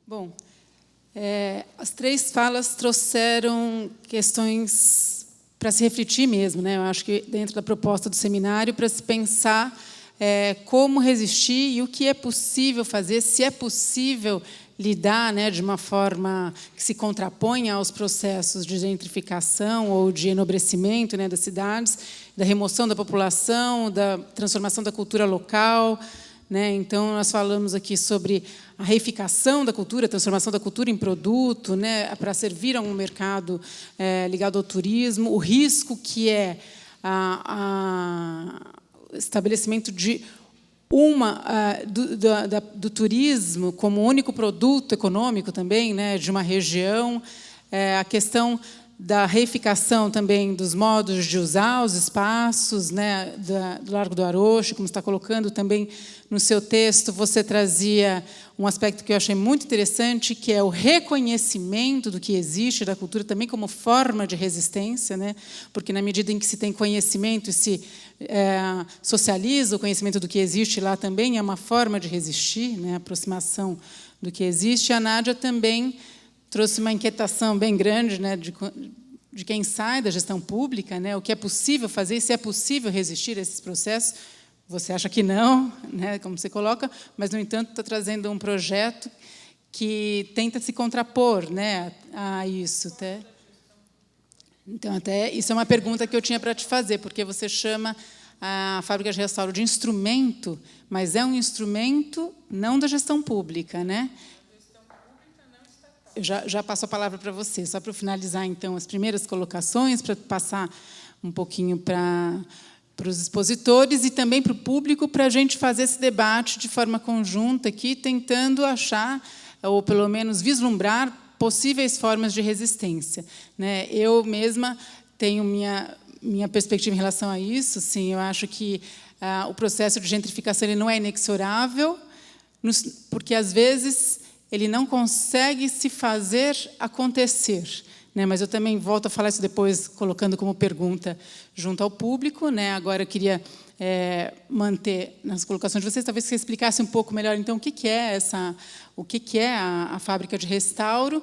Bom, as três falas trouxeram questões para se refletir mesmo, né? Eu acho que dentro da proposta do seminário, para se pensar como resistir e o que é possível fazer, se é possível lidar, né, de uma forma que se contraponha aos processos de gentrificação ou de enobrecimento, né, das cidades, da remoção da população, da transformação da cultura local, né? Então, nós falamos aqui sobre a reificação da cultura, a transformação da cultura em produto, né, para servir a um mercado ligado ao turismo, o risco que é o estabelecimento de do turismo como único produto econômico também, né, de uma região, a questão da reificação também dos modos de usar os espaços, né, do Largo do Arocho, como está colocando também no seu texto, você trazia um aspecto que eu achei muito interessante, que é o reconhecimento do que existe da cultura também como forma de resistência, né, porque na medida em que se tem conhecimento e se socializa o conhecimento do que existe lá também é uma forma de resistir, né, a aproximação do que existe. A Nádia também trouxe uma inquietação bem grande, né, de quem sai da gestão pública, né, o que é possível fazer, se é possível resistir a esses processos. Você acha que não, né, como você coloca, mas, no entanto, está trazendo um projeto que tenta se contrapor, né, a isso. Então, até isso é uma pergunta que eu tinha para te fazer, porque você chama a fábrica de restauro de instrumento, mas é um instrumento não da gestão pública, né? Eu já passo a palavra para você, só para eu finalizar, então, as primeiras colocações, para passar um pouquinho para os expositores e também para o público, para a gente fazer esse debate de forma conjunta aqui, tentando achar, ou pelo menos vislumbrar, possíveis formas de resistência, né? Eu mesma tenho minha perspectiva em relação a isso. Sim, eu acho que o processo de gentrificação ele não é inexorável, porque, às vezes, ele não consegue se fazer acontecer, né? Mas eu também volto a falar isso depois, colocando como pergunta junto ao público, né? Agora, eu queria manter nas colocações de vocês, talvez você explicasse um pouco melhor, então, o que é a fábrica de restauro,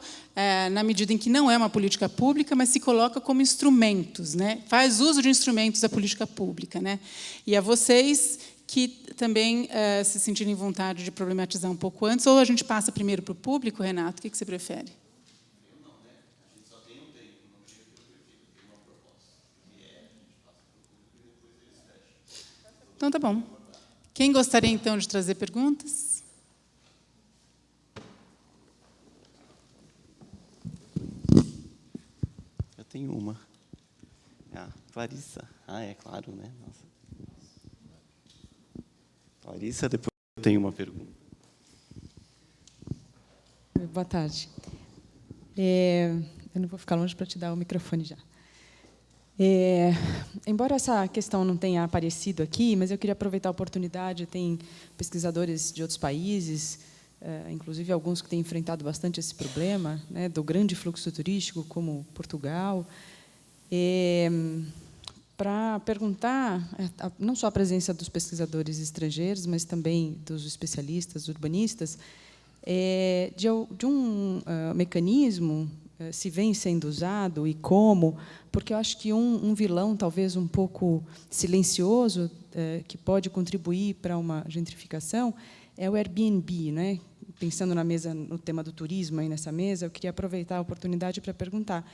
na medida em que não é uma política pública, mas se coloca como instrumentos, né? Faz uso de instrumentos da política pública, né? E a vocês que também se sentirem vontade de problematizar um pouco antes, ou a gente passa primeiro para o público, Renato, o que você prefere? Eu não, né? A gente só tem um tempo, não tinha que eu prefiro, tem uma proposta, que a gente passa para o público e depois eles fecham. Então, tá bom. Quem gostaria, então, de trazer perguntas? Eu tenho uma. Clarissa. É claro, né? Nossa. Clarissa, depois eu tenho uma pergunta. Boa tarde. Eu não vou ficar longe para te dar o microfone já. Embora essa questão não tenha aparecido aqui, mas eu queria aproveitar a oportunidade, tem pesquisadores de outros países, inclusive alguns que têm enfrentado bastante esse problema, né, do grande fluxo turístico, como Portugal, para perguntar, não só a presença dos pesquisadores estrangeiros, mas também dos especialistas, urbanistas, de um mecanismo se vem sendo usado e como, porque eu acho que um vilão, talvez um pouco silencioso, que pode contribuir para uma gentrificação, é o Airbnb, né? Pensando no tema do turismo aí nessa mesa, eu queria aproveitar a oportunidade para perguntar.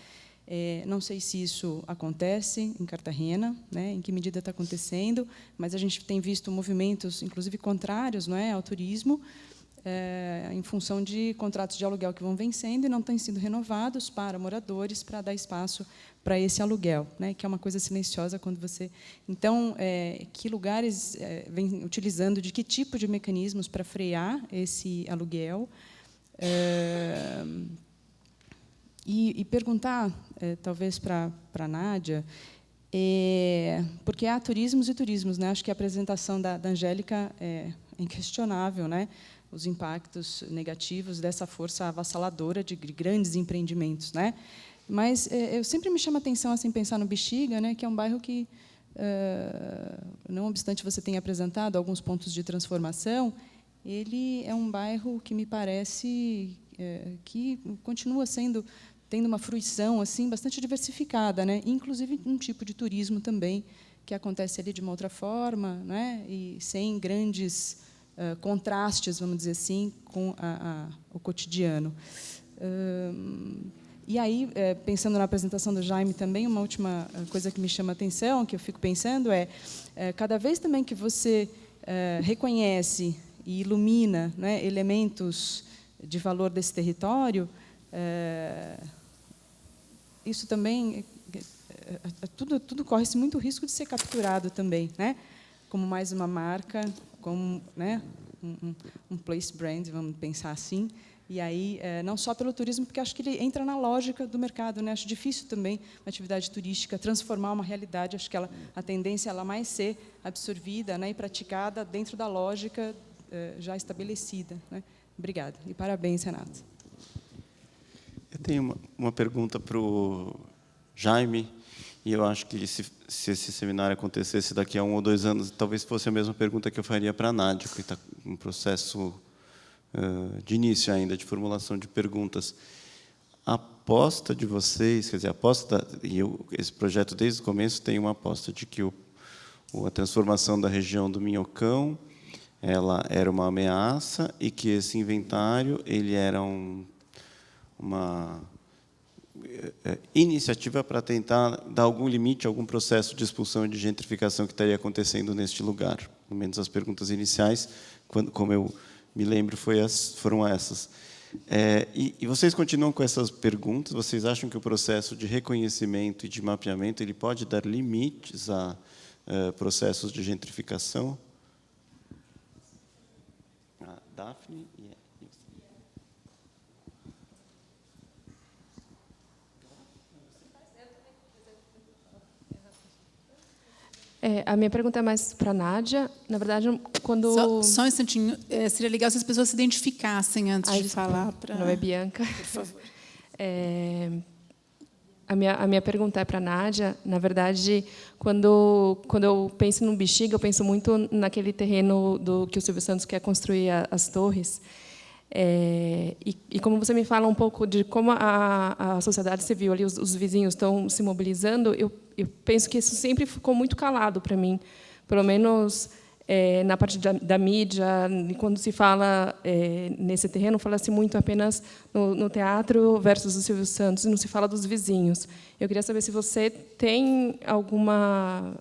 Não sei se isso acontece em Cartagena, né, em que medida está acontecendo, mas a gente tem visto movimentos, inclusive contrários, não é, ao turismo, em função de contratos de aluguel que vão vencendo e não têm sido renovados para moradores, para dar espaço para esse aluguel, né, que é uma coisa silenciosa quando você... Então, que lugares vem utilizando, de que tipo de mecanismos para frear esse aluguel? E perguntar, talvez, para a Nádia, porque há turismos e turismos, né? Acho que a apresentação da Angélica é inquestionável, né? Os impactos negativos dessa força avassaladora de grandes empreendimentos, né? Mas eu sempre me chama a atenção, assim, pensar no Bexiga, né? Que é um bairro que, não obstante você tenha apresentado alguns pontos de transformação, ele é um bairro que me parece que continua tendo uma fruição assim bastante diversificada, né? Inclusive um tipo de turismo também que acontece ali de uma outra forma, né? E sem grandes contrastes, vamos dizer assim, com o cotidiano. E aí, pensando na apresentação do Jaime também, uma última coisa que me chama a atenção, que eu fico pensando, cada vez também que você reconhece e ilumina, né, elementos de valor desse território, isso também, tudo corre-se muito risco de ser capturado também, né, como mais uma marca, como, né, um place brand, vamos pensar assim. E aí, não só pelo turismo, porque acho que ele entra na lógica do mercado, né? Acho difícil também uma atividade turística transformar uma realidade. Acho que a tendência é ela mais ser absorvida, né, e praticada dentro da lógica já estabelecida, né? Obrigada. E parabéns, Renato. Eu tenho uma pergunta para o Jaime, e eu acho que se esse seminário acontecesse daqui a 1 ou 2 anos, talvez fosse a mesma pergunta que eu faria para a Nádia, que está em processo de início ainda, de formulação de perguntas. A aposta de vocês, quer dizer, esse projeto, desde o começo, tem uma aposta de que a transformação da região do Minhocão ela era uma ameaça e que esse inventário ele era uma iniciativa para tentar dar algum limite a algum processo de expulsão e de gentrificação que estaria acontecendo neste lugar. Pelo menos as perguntas iniciais, como eu me lembro, foram essas. E vocês continuam com essas perguntas? Vocês acham que o processo de reconhecimento e de mapeamento ele pode dar limites a processos de gentrificação? A Daphne e a minha pergunta é mais para a Nádia. Na verdade, quando... Só um instantinho. Seria legal se as pessoas se identificassem antes de falar. Meu nome é Bianca. Por favor. A minha pergunta é para a Nádia. Na verdade, quando eu penso no Bexiga, eu penso muito naquele terreno que o Silvio Santos quer construir as torres. E como você me fala um pouco de como a sociedade civil, ali, os vizinhos estão se mobilizando, eu penso que isso sempre ficou muito calado para mim, pelo menos na parte da mídia. Quando se fala nesse terreno, fala-se muito apenas no teatro versus o Silvio Santos, e não se fala dos vizinhos. Eu queria saber se você tem alguma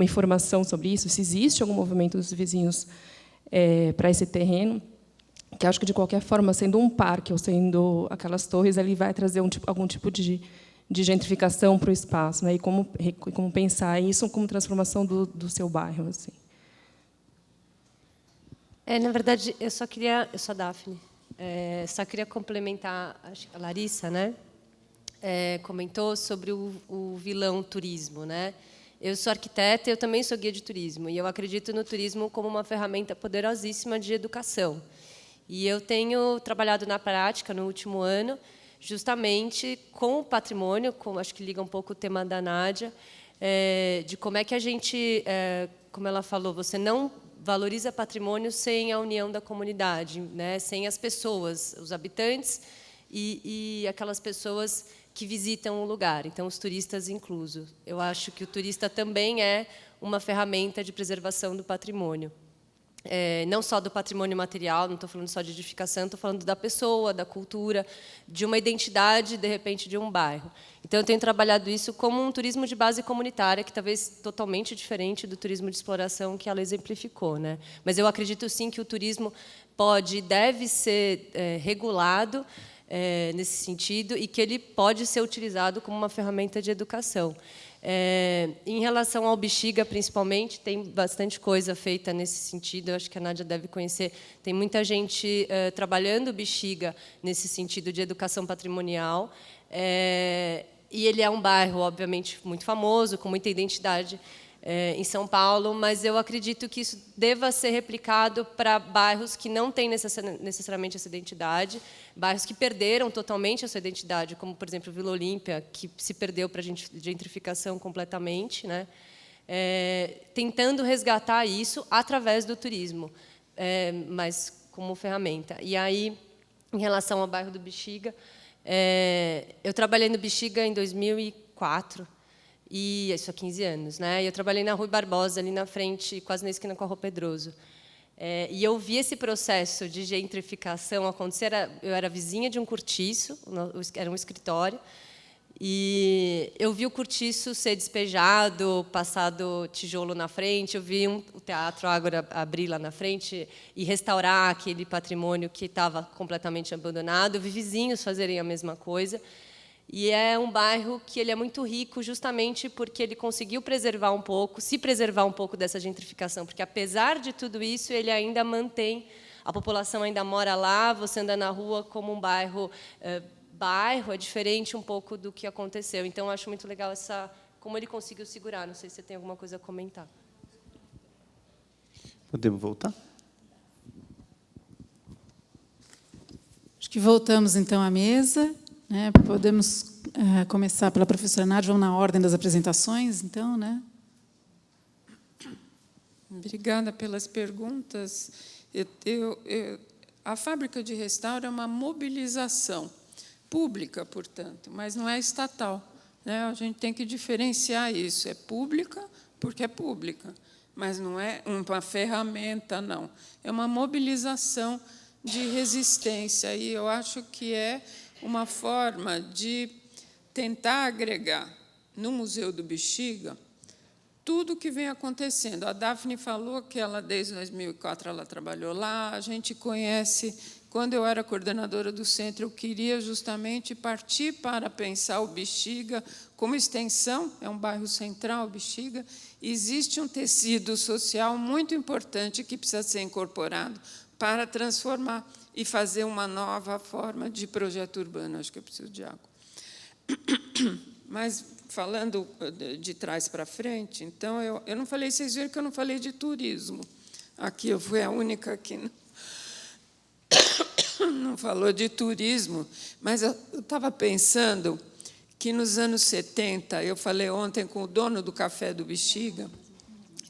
informação sobre isso, se existe algum movimento dos vizinhos para esse terreno, que acho que, de qualquer forma, sendo um parque ou sendo aquelas torres, ele vai trazer algum tipo de gentrificação para o espaço, né? E como pensar isso como transformação do seu bairro, assim. Na verdade, eu sou a Daphne, só queria complementar, acho que a Larissa, né, comentou sobre o vilão turismo, né? Eu sou arquiteta e eu também sou guia de turismo, e eu acredito no turismo como uma ferramenta poderosíssima de educação. E eu tenho trabalhado na prática, no último ano, justamente com o patrimônio, acho que liga um pouco o tema da Nádia, de como é que a gente, como ela falou, você não valoriza patrimônio sem a união da comunidade, né? Sem as pessoas, os habitantes e aquelas pessoas que visitam o lugar, então os turistas inclusos. Eu acho que o turista também é uma ferramenta de preservação do patrimônio. Não só do patrimônio material, não estou falando só de edificação, estou falando da pessoa, da cultura, de uma identidade, de repente, de um bairro. Então, eu tenho trabalhado isso como um turismo de base comunitária, que talvez totalmente diferente do turismo de exploração que ela exemplificou, né? Mas eu acredito, sim, que o turismo pode e deve ser regulado nesse sentido, e que ele pode ser utilizado como uma ferramenta de educação. Em relação ao Bexiga, principalmente, tem bastante coisa feita nesse sentido. Eu acho que a Nádia deve conhecer. Tem muita gente trabalhando o Bexiga nesse sentido de educação patrimonial. E ele é um bairro, obviamente, muito famoso, com muita identidade em São Paulo, mas eu acredito que isso deva ser replicado para bairros que não têm necessariamente essa identidade, bairros que perderam totalmente essa identidade, como, por exemplo, Vila Olímpia, que se perdeu para a gentrificação completamente, né? tentando resgatar isso através do turismo, mas como ferramenta. E aí, em relação ao bairro do Bexiga, eu trabalhei no Bexiga em 2004, e isso há 15 anos, né? E eu trabalhei na Rui Barbosa, ali na frente, quase na esquina com a Rua Pedroso. E eu vi esse processo de gentrificação acontecer. Eu era vizinha de um cortiço, era um escritório, e eu vi o cortiço ser despejado, passado tijolo na frente, eu vi o Teatro Ágora abrir lá na frente e restaurar aquele patrimônio que estava completamente abandonado, eu vi vizinhos fazerem a mesma coisa. E é um bairro que ele é muito rico justamente porque ele conseguiu preservar um pouco, se preservar um pouco dessa gentrificação, porque, apesar de tudo isso, ele ainda mantém, a população ainda mora lá, você anda na rua como um bairro... bairro é diferente um pouco do que aconteceu. Então, eu acho muito legal como ele conseguiu segurar. Não sei se você tem alguma coisa a comentar. Podemos voltar? Acho que voltamos, então, à mesa. Né? Podemos começar pela professora Nádia, vamos na ordem das apresentações, então, né? Obrigada pelas perguntas. A fábrica de restauro é uma mobilização pública, portanto, mas não é estatal, né? A gente tem que diferenciar isso. É pública porque é pública, mas não é uma ferramenta, não. É uma mobilização de resistência, e eu acho que é uma forma de tentar agregar no Museu do Bexiga tudo o que vem acontecendo. A Daphne falou que ela, desde 2004, ela trabalhou lá, a gente conhece... Quando eu era coordenadora do centro, eu queria justamente partir para pensar o Bexiga como extensão, é um bairro central, o Bexiga. Existe um tecido social muito importante que precisa ser incorporado para transformar e fazer uma nova forma de projeto urbano. Acho que eu preciso de água. Mas, falando de trás para frente, então, eu não falei, vocês viram que eu não falei de turismo. Aqui eu fui a única que não falou de turismo, mas eu estava pensando que, nos anos 70, eu falei ontem com o dono do Café do Bexiga,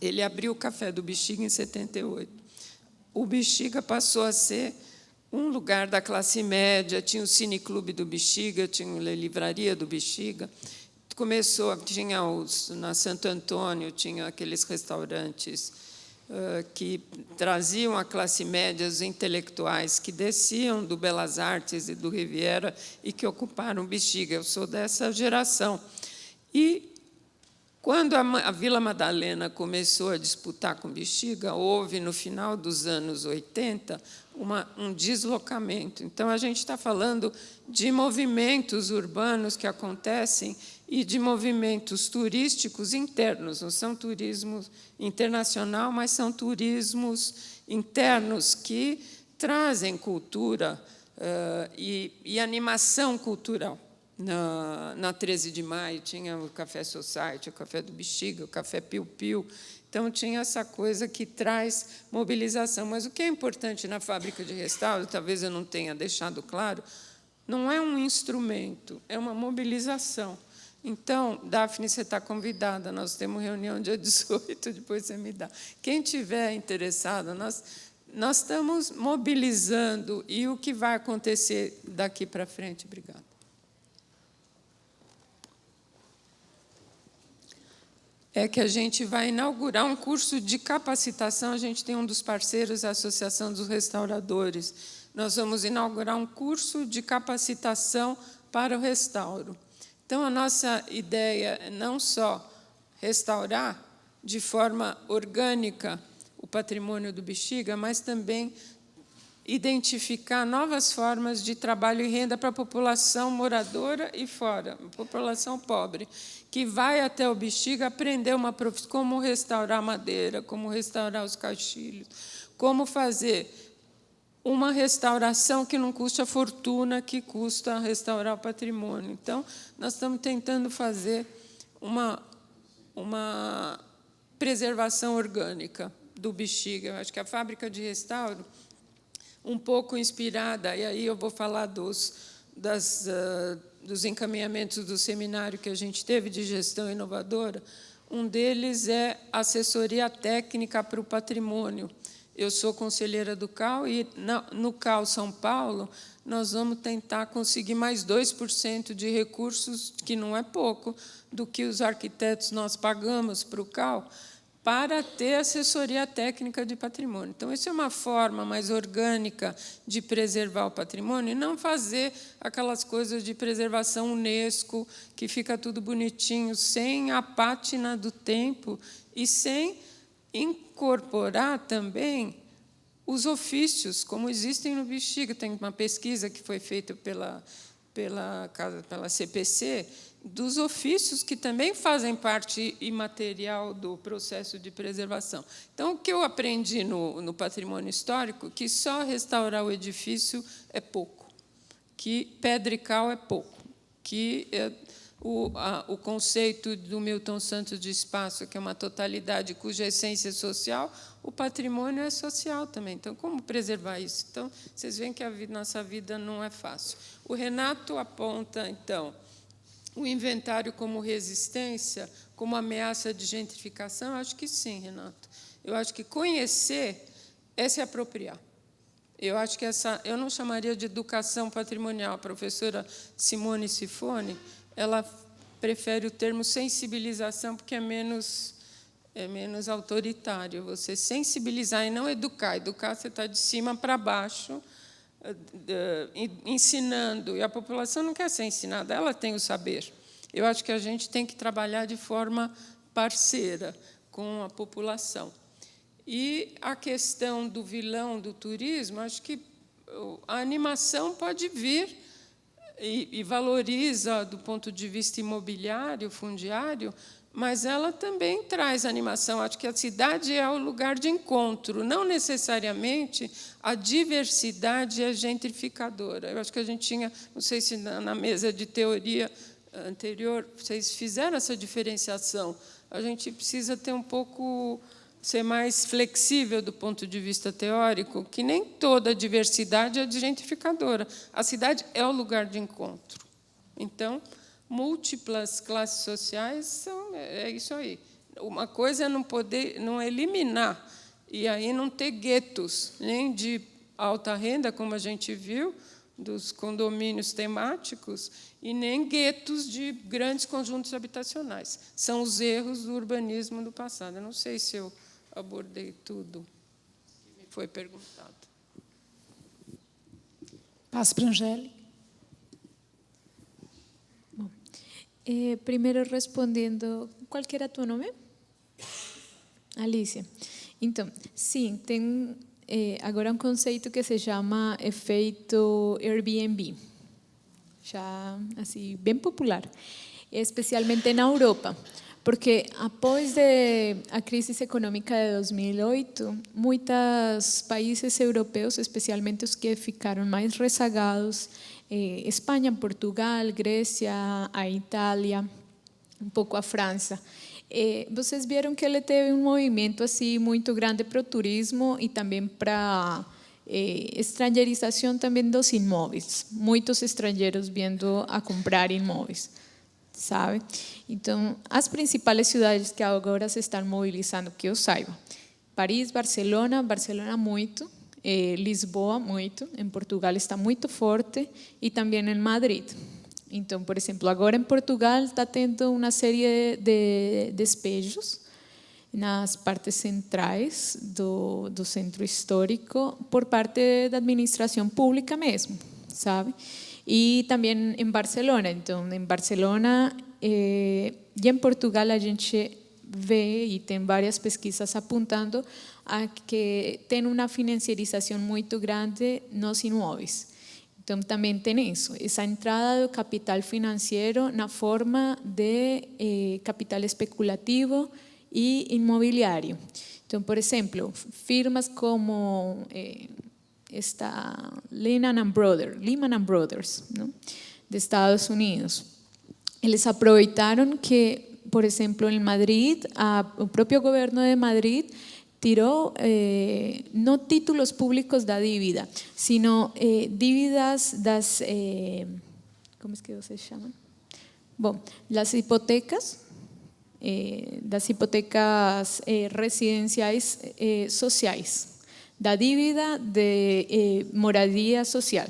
ele abriu o Café do Bexiga em 78. O Bexiga passou a ser um lugar da classe média, tinha o Cineclube do Bexiga, tinha a Livraria do Bexiga, tinha na Santo Antônio, tinha aqueles restaurantes que traziam a classe média, os intelectuais que desciam do Belas Artes e do Riviera e que ocuparam o Bexiga. Eu sou dessa geração. E, quando a Vila Madalena começou a disputar com o Bexiga, houve, no final dos anos 80, um deslocamento. Então, a gente está falando de movimentos urbanos que acontecem e de movimentos turísticos internos. Não são turismo internacional, mas são turismos internos que trazem cultura e animação cultural. Na 13 de Maio tinha o Café Society, o Café do Bexiga, o Café Piu Piu. Então, tinha essa coisa que traz mobilização. Mas o que é importante na fábrica de restauro, talvez eu não tenha deixado claro, não é um instrumento, é uma mobilização. Então, Daphne, você está convidada, nós temos reunião dia 18, depois você me dá. Quem tiver interessado, nós estamos mobilizando, e o que vai acontecer daqui para frente? Obrigada. É que a gente vai inaugurar um curso de capacitação, a gente tem um dos parceiros, a Associação dos Restauradores. Nós vamos inaugurar um curso de capacitação para o restauro. Então, a nossa ideia é não só restaurar de forma orgânica o patrimônio do Bexiga, mas também identificar novas formas de trabalho e renda para a população moradora e fora, a população pobre, que vai até o Bexiga aprender uma profissão, como restaurar madeira, como restaurar os caixilhos, como fazer uma restauração que não custa a fortuna que custa restaurar o patrimônio. Então, nós estamos tentando fazer uma preservação orgânica do Bexiga. Eu acho que a fábrica de restauro, um pouco inspirada, e aí eu vou falar dos encaminhamentos do seminário que a gente teve de gestão inovadora, Um deles é assessoria técnica para o patrimônio. Eu sou conselheira do CAU e, no CAU São Paulo, nós vamos tentar conseguir mais 2% de recursos, que não é pouco, do que os arquitetos nós pagamos para o CAU, para ter assessoria técnica de patrimônio. Então, isso é uma forma mais orgânica de preservar o patrimônio e não fazer aquelas coisas de preservação Unesco, que fica tudo bonitinho, sem a pátina do tempo e sem incorporar também os ofícios, como existem no Bexiga. Tem uma pesquisa que foi feita pela CPC, dos ofícios que também fazem parte imaterial do processo de preservação. Então, o que eu aprendi no patrimônio histórico, que só restaurar o edifício é pouco, que pedra e cal é pouco, que o conceito do Milton Santos de espaço, que é uma totalidade cuja essência é social, o patrimônio é social também. Então, como preservar isso? Então, vocês veem que nossa vida não é fácil. O Renato aponta, então, o inventário como resistência, como ameaça de gentrificação. Eu acho que sim, Renato. Eu acho que conhecer é se apropriar. Eu acho que eu não chamaria de educação patrimonial. A professora Simone Sifone, ela prefere o termo sensibilização, porque é menos autoritário. Você sensibilizar e não educar. Educar, você está de cima para baixo, ensinando, e a população não quer ser ensinada, ela tem o saber. Eu acho que a gente tem que trabalhar de forma parceira com a população. E a questão do vilão do turismo, acho que a animação pode vir e valoriza do ponto de vista imobiliário, fundiário, mas ela também traz animação. Acho que a cidade é o lugar de encontro, não necessariamente a diversidade é gentrificadora. Eu acho que a gente tinha, não sei se na mesa de teoria anterior vocês fizeram essa diferenciação. A gente precisa ter ser mais flexível do ponto de vista teórico, que nem toda diversidade é gentrificadora. A cidade é o lugar de encontro. Então, múltiplas classes sociais é isso aí. Uma coisa é não eliminar, e aí não ter guetos, nem de alta renda, como a gente viu, dos condomínios temáticos, e nem guetos de grandes conjuntos habitacionais. São os erros do urbanismo do passado. Eu não sei se eu abordei tudo que me foi perguntado. Passo para a Angélica. Primeiro respondendo, qual que era tu nome? Alicia. Então, sim, tem agora um conceito que se chama efeito Airbnb, já assim bem popular, especialmente na Europa, porque após a crise econômica de 2008, muitos países europeus, especialmente os que ficaram mais rezagados, Espanha, Portugal, Grécia, a Itália, um pouco a França. Vocês viram que ele teve um movimento assim muito grande para o turismo e também para estrangeirização também dos imóveis. Muitos estrangeiros vindo a comprar imóveis, sabe? Então, as principais cidades que agora se estão mobilizando, que eu saiba, Paris, Barcelona muito, Lisboa muito, em Portugal está muito forte, e também em Madrid. Então, por exemplo, agora em Portugal está tendo uma série de despejos nas partes centrais do centro histórico por parte da administração pública mesmo, sabe? E também em Barcelona. Então, em Barcelona e em Portugal a gente vê, e tem várias pesquisas apontando a que tem uma financiarização muito grande nos imóveis. Então, também tem isso, essa entrada do capital financeiro na forma de capital especulativo e imobiliário. Então, por exemplo, firmas como esta Lehman Brothers, ¿no? De Estados Unidos, eles aproveitaram que, por exemplo, em Madrid, o próprio governo de Madrid tirou não títulos públicos da dívida, sino dívidas das, como é que vocês chamam? Bom, as hipotecas das hipotecas residenciais sociais, da dívida de moradia social.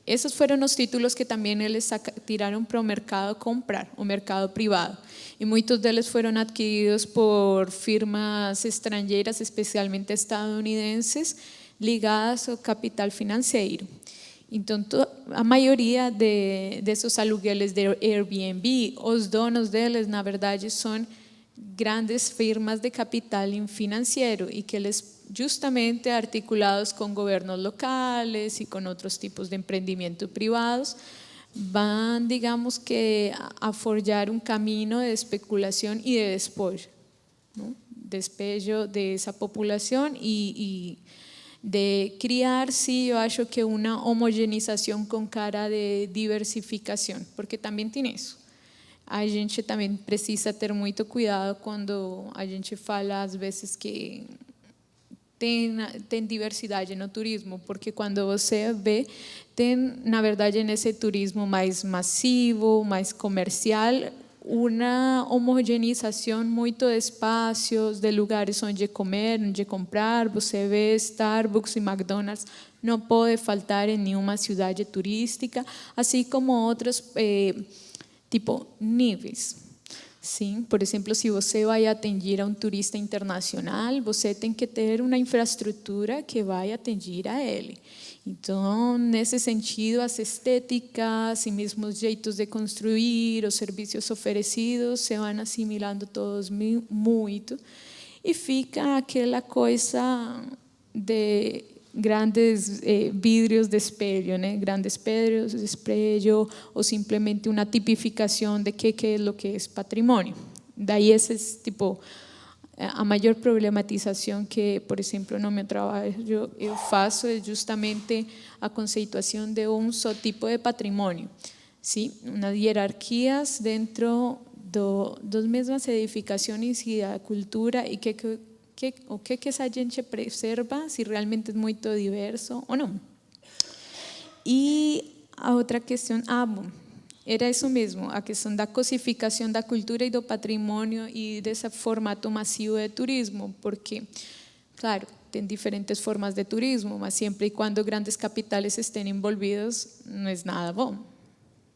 Esos fueron los títulos que también eles tiraron para o mercado comprar, o mercado privado. E muitos deles foram adquiridos por firmas estrangeiras, especialmente estadunidenses, ligadas ao capital financeiro. Então, a maioria desses aluguéis de Airbnb, os donos deles, na verdade, são grandes firmas de capital financeiro e que eles justamente articulados com governos locais e com outros tipos de empreendimento privados, van, digamos que, a forjar um caminho de especulação e de despojo, ¿no? Despejo dessa população e de criar, sim, eu acho que uma homogeneização com cara de diversificação, porque também tem isso. A gente também precisa ter muito cuidado quando a gente fala, às vezes, que tem diversidade no turismo, porque quando você vê, tem, na verdade, nesse turismo mais massivo, mais comercial, uma homogeneização muito de espaços, de lugares onde comer, onde comprar. Você vê Starbucks e McDonald's, não pode faltar em nenhuma cidade turística, assim como outros tipo níveis. Sim, por exemplo, se você vai atender a um turista internacional, você tem que ter uma infraestrutura que vai atender a ele. Então, nesse sentido, as estéticas e mesmo os jeitos de construir, os serviços oferecidos se vão assimilando todos muito e fica aquela coisa de grandes vidrios de espelho, né? Grandes vidrios de espelho ou simplesmente uma tipificação de que é o que é patrimônio. Daí esse tipo a maior problematização que, por exemplo, no meu trabalho eu faço é justamente a conceituação de um só tipo de patrimônio, sim, umas hierarquias dentro das mesmas edificações e da cultura e o que essa gente preserva, se realmente é muito diverso ou não. E a outra questão, bom, era isso mesmo, a questão da cosificação da cultura e do patrimônio e desse formato massivo de turismo, porque, claro, tem diferentes formas de turismo, mas sempre e quando grandes capitais estén envolvidos, não é nada bom.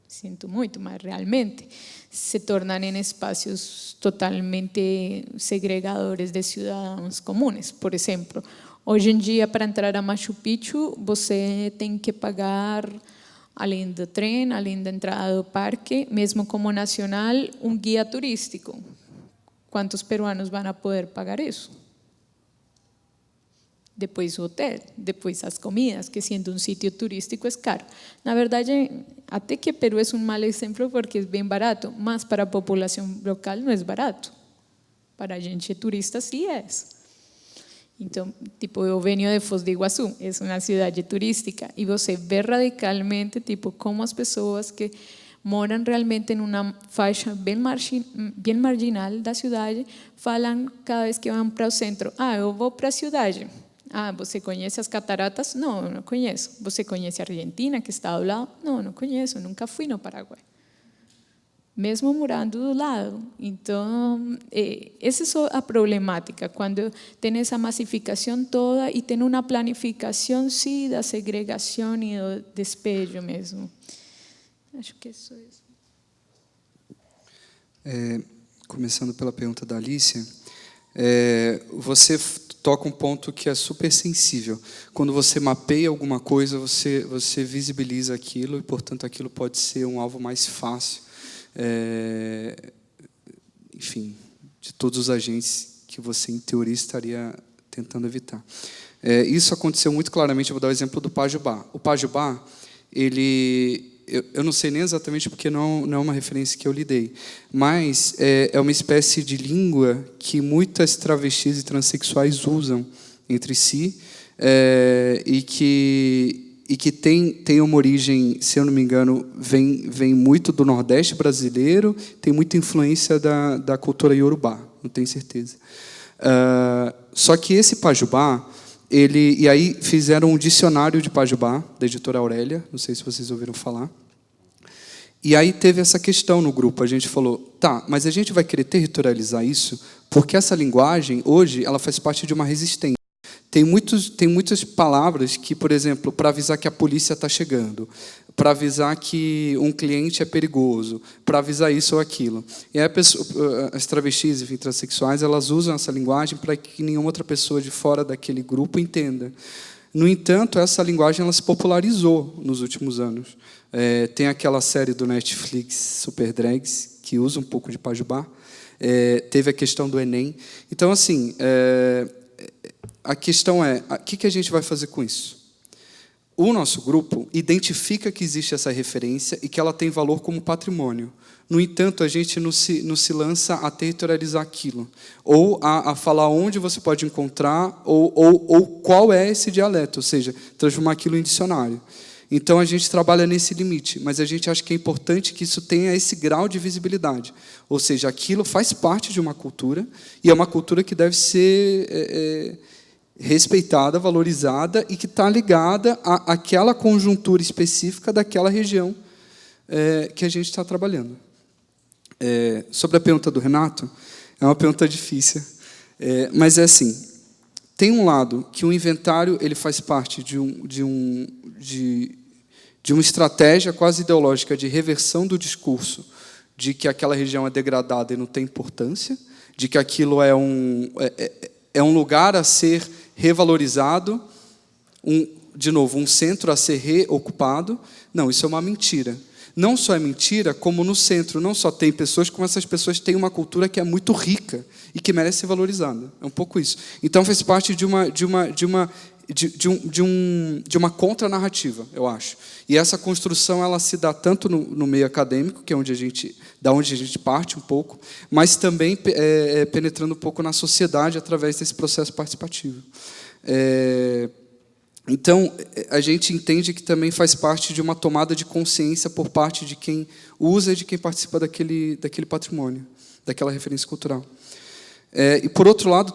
Sinto muito, mas realmente se tornam em espaços totalmente segregadores de cidadãos comuns. Por exemplo, hoje em dia, para entrar a Machu Picchu, você tem que pagar, além do trem, além da entrada do parque, mesmo como nacional, um guia turístico. Quantos peruanos vão poder pagar isso? Depois o hotel, depois as comidas, que sendo um sítio turístico é caro. Na verdade, até que Peru é um mau exemplo porque é bem barato, mas para a população local não é barato. Para a gente turista, sim é. Então, tipo, eu venho de Foz do Iguaçu, é uma cidade turística, e você vê radicalmente, tipo, como as pessoas que moram realmente em uma faixa bem marginal da cidade, falam cada vez que vão para o centro, eu vou para a cidade. Você conhece as cataratas? Não, eu não conheço. Você conhece a Argentina, que está ao lado? Não, não conheço, nunca fui no Paraguai. Mesmo morando do lado. Então, essa é a problemática, quando tem essa massificação toda e tem uma planificação, sim, da segregação e do despejo mesmo. Acho que isso é. Começando pela pergunta da Alicia, você toca um ponto que é super sensível. Quando você mapeia alguma coisa, você visibiliza aquilo e, portanto, aquilo pode ser um alvo mais fácil, enfim, de todos os agentes que você, em teoria, estaria tentando evitar. Isso aconteceu muito claramente, eu vou dar o exemplo do Pajubá. O Pajubá, eu não sei nem exatamente porque não é uma referência que eu lidei, mas é uma espécie de língua que muitas travestis e transexuais usam entre si e que tem uma origem, se eu não me engano, vem muito do Nordeste brasileiro, tem muita influência da cultura iorubá, não tenho certeza. Só que esse Pajubá, e aí fizeram um dicionário de Pajubá, da editora Aurélia, não sei se vocês ouviram falar, E aí teve essa questão no grupo. A gente falou, tá, mas a gente vai querer territorializar isso porque essa linguagem, hoje, ela faz parte de uma resistência. Tem muitas palavras que, por exemplo, para avisar que a polícia está chegando, para avisar que um cliente é perigoso, para avisar isso ou aquilo. E aí as travestis, enfim, transexuais, elas usam essa linguagem para que nenhuma outra pessoa de fora daquele grupo entenda. No entanto, essa linguagem ela se popularizou nos últimos anos. Tem aquela série do Netflix, Super Drags, que usa um pouco de pajubá. Teve a questão do Enem. Então, assim, a questão é, o que a gente vai fazer com isso? O nosso grupo identifica que existe essa referência e que ela tem valor como patrimônio. No entanto, a gente não se lança a territorializar aquilo, ou a falar onde você pode encontrar, ou qual é esse dialeto, ou seja, transformar aquilo em dicionário. Então, a gente trabalha nesse limite, mas a gente acha que é importante que isso tenha esse grau de visibilidade. Ou seja, aquilo faz parte de uma cultura, e é uma cultura que deve ser respeitada, valorizada, e que está ligada àquela conjuntura específica daquela região que a gente está trabalhando. Sobre a pergunta do Renato, é uma pergunta difícil, mas é assim, tem um lado que o inventário ele faz parte de uma estratégia quase ideológica de reversão do discurso de que aquela região é degradada e não tem importância, de que aquilo é um lugar a ser revalorizado, de novo, um centro a ser reocupado. Não, isso é uma mentira. Não só é mentira, como no centro não só tem pessoas, como essas pessoas têm uma cultura que é muito rica e que merece ser valorizada. É um pouco isso. Então, faz parte de uma contranarrativa, eu acho. E essa construção ela se dá tanto no meio acadêmico, que é onde a gente parte um pouco, mas também penetrando um pouco na sociedade através desse processo participativo. Então, a gente entende que também faz parte de uma tomada de consciência por parte de quem usa e de quem participa daquele patrimônio, daquela referência cultural. E, por outro lado,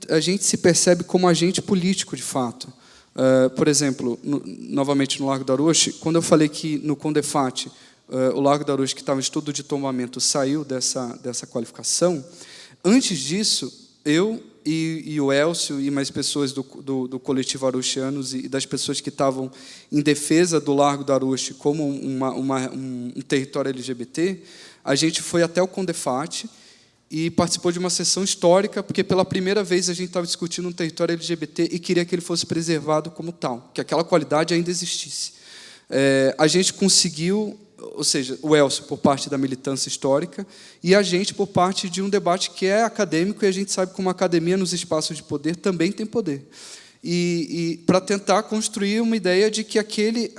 a gente se percebe como agente político, de fato. Por exemplo, novamente no Largo do Aroche, quando eu falei que no Condefat, o Largo do Aroche, que estava em estudo de tombamento, saiu dessa qualificação, antes disso, eu e o Elcio e mais pessoas do coletivo Arochianos e das pessoas que estavam em defesa do Largo do Aroche como um território LGBT, a gente foi até o Condefat e participou de uma sessão histórica, porque pela primeira vez a gente estava discutindo um território LGBT e queria que ele fosse preservado como tal, que aquela qualidade ainda existisse. A gente conseguiu, ou seja, o Elcio por parte da militância histórica e a gente por parte de um debate que é acadêmico, e a gente sabe como a academia nos espaços de poder também tem poder. E para tentar construir uma ideia de que aquele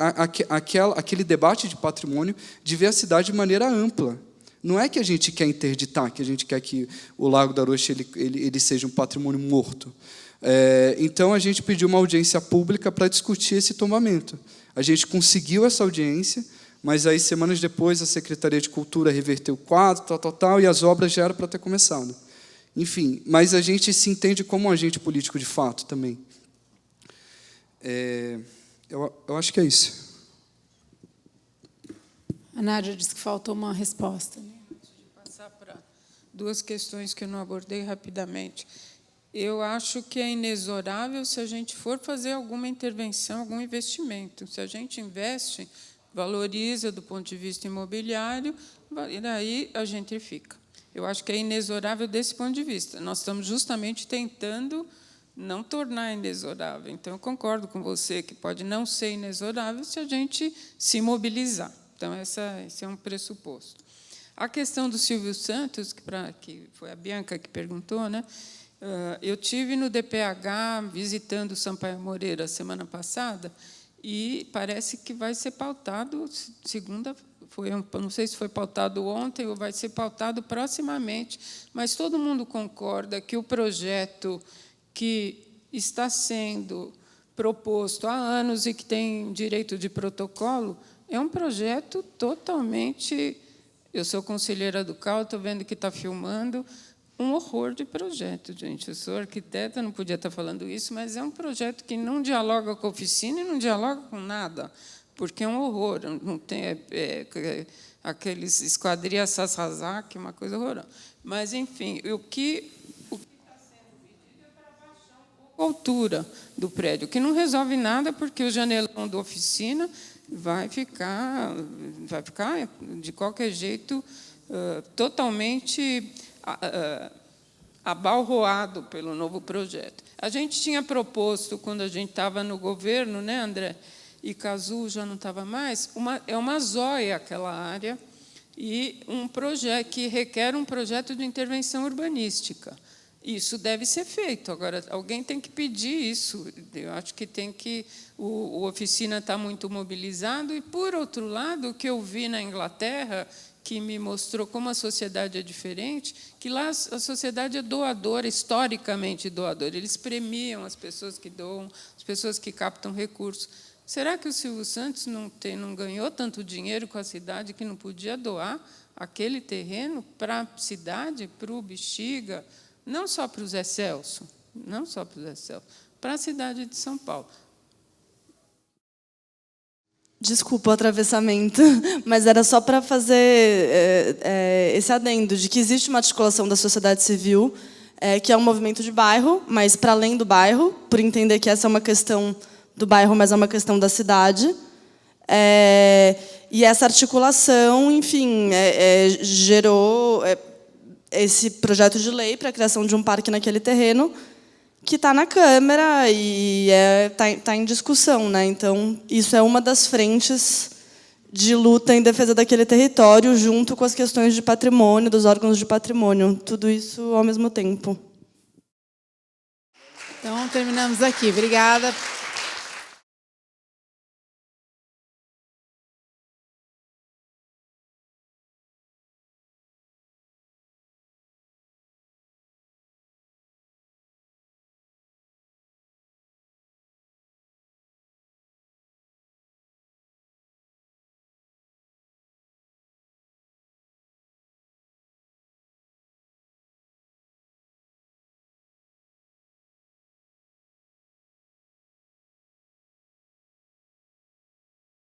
debate de patrimônio devia se dar de maneira ampla. Não é que a gente quer interditar, que a gente quer que o Largo do Aroche ele seja um patrimônio morto. Então, a gente pediu uma audiência pública para discutir esse tombamento. A gente conseguiu essa audiência, mas aí, semanas depois, a Secretaria de Cultura reverteu o quadro, tal, e as obras já eram para ter começado. Enfim, mas a gente se entende como um agente político de fato também. Eu acho que é isso. A Nádia disse que faltou uma resposta. Antes de passar para duas questões que eu não abordei rapidamente. Eu acho que é inexorável se a gente for fazer alguma intervenção, algum investimento. Se a gente investe, valoriza do ponto de vista imobiliário, e daí a gentrifica. Eu acho que é inexorável desse ponto de vista. Nós estamos justamente tentando não tornar inexorável. Então, eu concordo com você que pode não ser inexorável se a gente se mobilizar. Então, esse é um pressuposto. A questão do Silvio Santos, que foi a Bianca que perguntou, né? Eu tive no DPH visitando o Sampaio Moreira semana passada e parece que vai ser pautado segunda. Não sei se foi pautado ontem ou vai ser pautado proximamente, mas todo mundo concorda que o projeto que está sendo proposto há anos e que tem direito de protocolo é um projeto totalmente... Eu sou conselheira do CAU, estou vendo que está filmando, um horror de projeto, gente. Eu sou arquiteta, não podia estar falando isso, mas é um projeto que não dialoga com a oficina e não dialoga com nada. porque é um horror. Não tem aqueles esquadrias Sasrazak, uma coisa horrorosa. Mas, enfim, o que está sendo pedido é para baixar um pouco a altura do prédio, que não resolve nada, porque o janelão da oficina vai ficar, de qualquer jeito, totalmente abalroado pelo novo projeto. A gente tinha proposto, quando a gente estava no governo, né, André, e Cazu já não estava mais, é uma zóia aquela área, e um projeto que requer um projeto de intervenção urbanística. Isso deve ser feito. Agora, alguém tem que pedir isso. Eu acho que tem que... O Oficina está muito mobilizado, e, por outro lado, o que eu vi na Inglaterra, que me mostrou como a sociedade é diferente, que lá a sociedade é doadora, historicamente doadora. Eles premiam as pessoas que doam, as pessoas que captam recursos. Será que o Silvio Santos não ganhou tanto dinheiro com a cidade que não podia doar aquele terreno para a cidade, para o Bexiga, não só para o Zé Celso, para a cidade de São Paulo? Desculpa o atravessamento, mas era só para fazer esse adendo de que existe uma articulação da sociedade civil, que é um movimento de bairro, mas para além do bairro, por entender que essa é uma questão do bairro, mas é uma questão da cidade. E essa articulação, enfim, gerou esse projeto de lei para a criação de um parque naquele terreno, que está na Câmara e está em discussão, né? Então, isso é uma das frentes de luta em defesa daquele território, junto com as questões de patrimônio, dos órgãos de patrimônio, tudo isso ao mesmo tempo. Então, terminamos aqui. Obrigada.